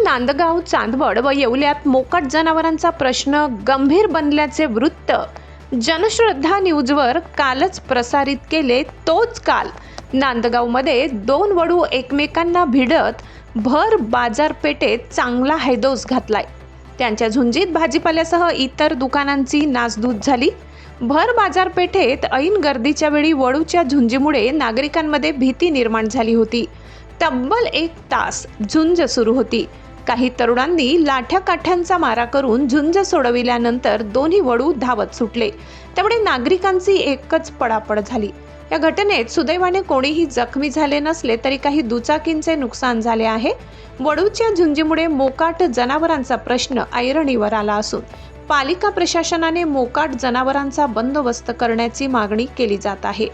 नांदगाव, चांदवड व येवल्यात मोकाट जनावरांचा प्रश्न गंभीर बनल्याचे वृत्त जनश्रद्धा न्यूजवर कालच प्रसारित केले। तोच काल नांदगावमध्ये दोन वडू एकमेकांना भिडत भर बाजारपेठेत चांगला हैदोस घातलाय। त्यांच्या झुंजीत भाजीपाल्यासह इतर दुकानांची नासधूस झाली। भर बाजारपेठेत ऐन गर्दीच्या वेळी वडूच्या झुंजीमुळे नागरिकांमध्ये भीती निर्माण झाली होती। तब्बल 1 तास झुंज सुरू होती। काही तरुणांनी लाठ्या काठ्यांचा मारा करून झुंज सोडविल्यानंतर दोन्ही वडू धावत सुटले। त्यामुळे नागरिकांची एकच पळापळ झाली। या घटनेत सुदैवाने कोणीही जखमी झाले नसले तरी काही दुचाकींचे नुकसान झाले आहे। वडूच्या झुंजीमुळे मोकाट जनावरांचा प्रश्न ऐरणीवर आला असून पालिका प्रशासनाने मोकाट जनावरांचा बंदोबस्त करण्याची मागणी केली जात आहे।